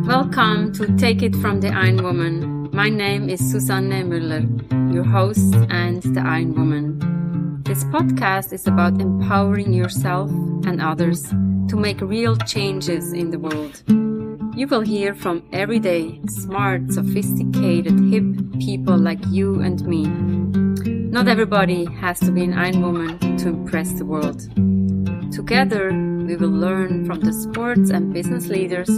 Welcome to Take It from the Ironwoman. My name is Susanne Mueller, your host and the Ironwoman. This podcast is about empowering yourself and others to make real changes in the world. You will hear from everyday, smart, sophisticated, hip people like you and me. Not everybody has to be an Ironwoman to impress the world. Together, we will learn from the sports and business leaders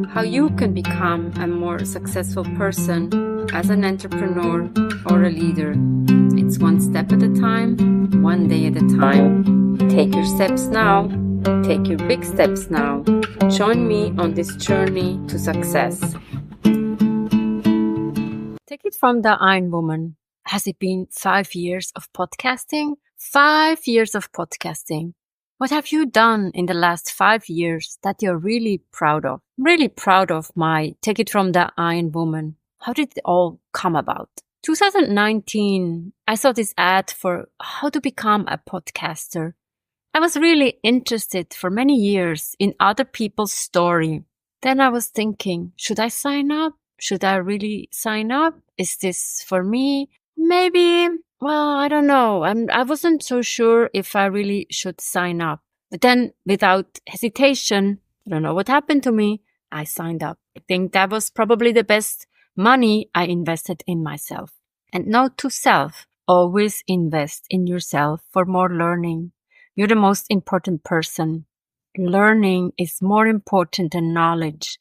how you can become a more successful person as an entrepreneur or a leader. It's one step at a time, one day at a time. Take your steps now. Take your big steps now. Join me on this journey to success. Take it from the Ironwoman. Has it been 5 years of podcasting? 5 years of podcasting. What have you done in the last 5 years that you're really proud of? Really proud of my Take It from the Ironwoman. How did it all come about? 2019, I saw this ad for how to become a podcaster. I was really interested for many years in other people's story. Then I was thinking, should I sign up? Should I really sign up? Is this for me? Maybe. Well, I don't know. I wasn't so sure if I really should sign up. But then, without hesitation, I don't know what happened to me, I signed up. I think that was probably the best money I invested in myself. And note to self, always invest in yourself for more learning. You're the most important person. Learning is more important than knowledge.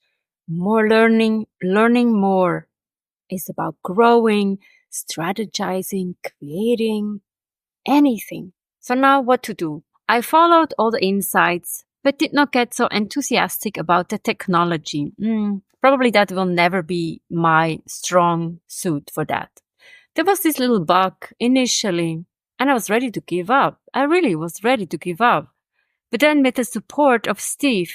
More learning more is about growing, strategizing, creating, anything. So now what to do? I followed all the insights, but did not get so enthusiastic about the technology. Probably that will never be my strong suit for that. There was this little bug initially, and I was ready to give up. I really was ready to give up. But then with the support of Steve,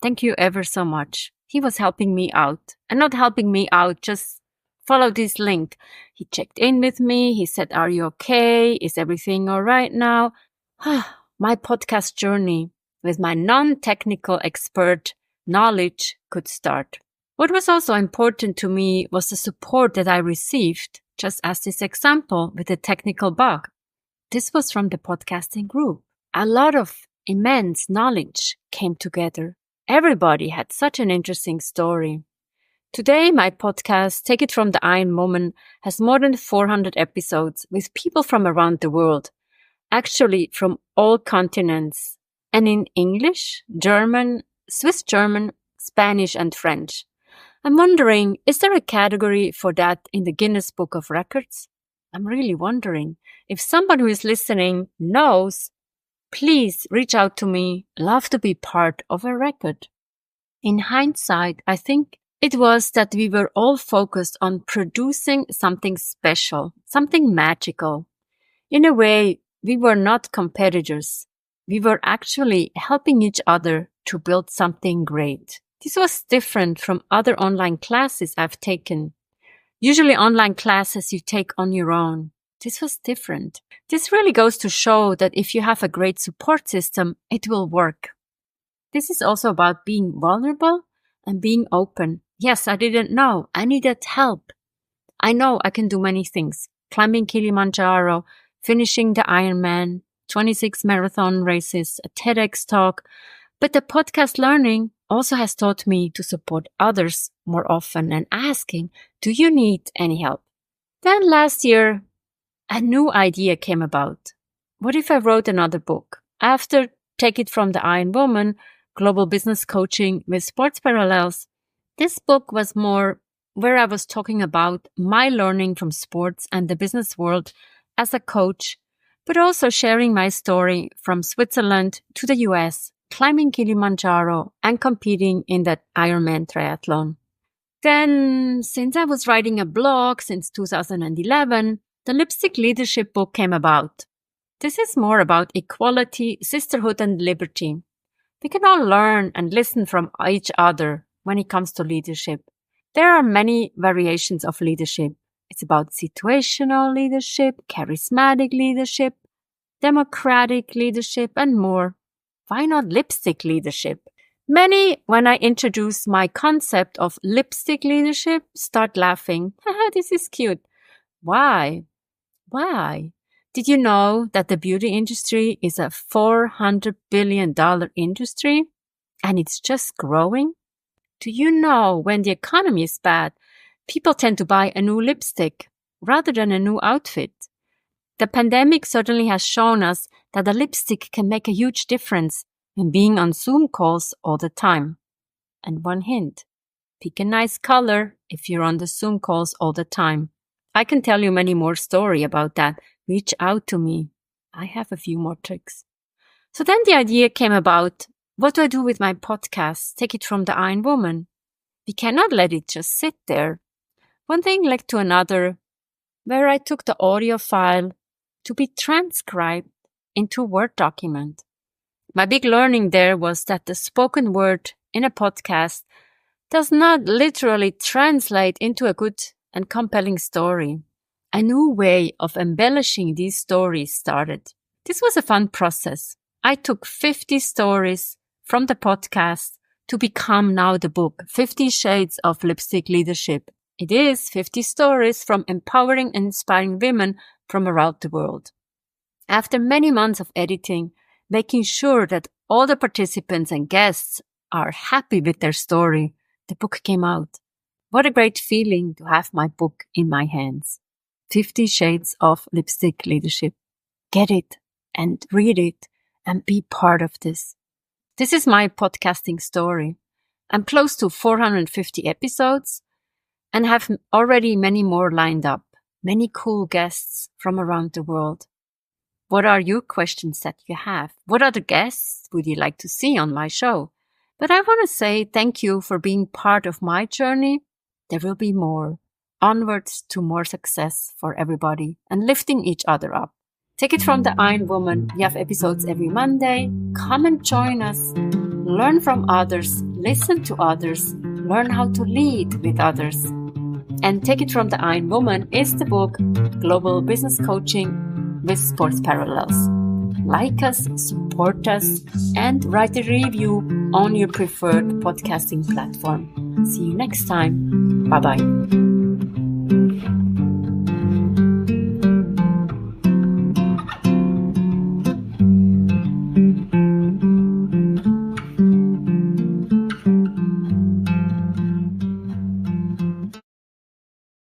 thank you ever so much. He was helping me out. And not helping me out, just follow this link. He checked in with me. He said, are you okay? Is everything all right now? My podcast journey with my non-technical expert knowledge could start. What was also important to me was the support that I received, just as this example with the technical bug. This was from the podcasting group. A lot of immense knowledge came together. Everybody had such an interesting story. Today, my podcast, Take It from the Ironwoman, has more than 400 episodes with people from around the world, actually from all continents, and in English, German, Swiss German, Spanish, and French. I'm wondering, is there a category for that in the Guinness Book of Records? I'm really wondering. If someone who is listening knows, please reach out to me. Love to be part of a record. In hindsight, I think it was that we were all focused on producing something special, something magical. In a way, we were not competitors. We were actually helping each other to build something great. This was different from other online classes I've taken. Usually online classes you take on your own. This was different. This really goes to show that if you have a great support system, it will work. This is also about being vulnerable and being open. Yes, I didn't know. I needed help. I know I can do many things. Climbing Kilimanjaro, finishing the Ironman, 26 marathon races, a TEDx talk. But the podcast learning also has taught me to support others more often and asking, do you need any help? Then last year, a new idea came about. What if I wrote another book? After Take It from the Ironwoman, Global Business Coaching with Sports Parallels, this book was more where I was talking about my learning from sports and the business world as a coach, but also sharing my story from Switzerland to the US, climbing Kilimanjaro and competing in that Ironman triathlon. Then, since I was writing a blog since 2011, the Lipstick Leadership book came about. This is more about equality, sisterhood, and liberty. We can all learn and listen from each other when it comes to leadership. There are many variations of leadership. It's about situational leadership, charismatic leadership, democratic leadership, and more. Why not lipstick leadership? Many, when I introduce my concept of lipstick leadership, start laughing. Haha, this is cute. Why? Why? Did you know that the beauty industry is a $400 billion industry and it's just growing? Do you know when the economy is bad, people tend to buy a new lipstick rather than a new outfit? The pandemic certainly has shown us that a lipstick can make a huge difference in being on Zoom calls all the time. And one hint, pick a nice color if you're on the Zoom calls all the time. I can tell you many more stories about that. Reach out to me. I have a few more tricks. So then the idea came about, what do I do with my podcast? Take it from the Ironwoman. We cannot let it just sit there. One thing led to another, where I took the audio file to be transcribed into a Word document. My big learning there was that the spoken word in a podcast does not literally translate into a good and compelling story. A new way of embellishing these stories started. This was a fun process. I took 50 stories from the podcast to become now the book, 50 Shades of Lipstick Leadership. It is 50 stories from empowering and inspiring women from around the world. After many months of editing, making sure that all the participants and guests are happy with their story, the book came out. What a great feeling to have my book in my hands. 50 Shades of Lipstick Leadership. Get it and read it and be part of this. This is my podcasting story. I'm close to 450 episodes and have already many more lined up. Many cool guests from around the world. What are your questions that you have? What other guests would you like to see on my show? But I want to say thank you for being part of my journey. There will be more. Onwards to more success for everybody and lifting each other up. Take it from the Ironwoman. We have episodes every Monday. Come and join us. Learn from others. Listen to others. Learn how to lead with others. And Take It From the Ironwoman is the book Global Business Coaching with Sports Parallels. Like us, support us, and write a review on your preferred podcasting platform. See you next time. Bye-bye.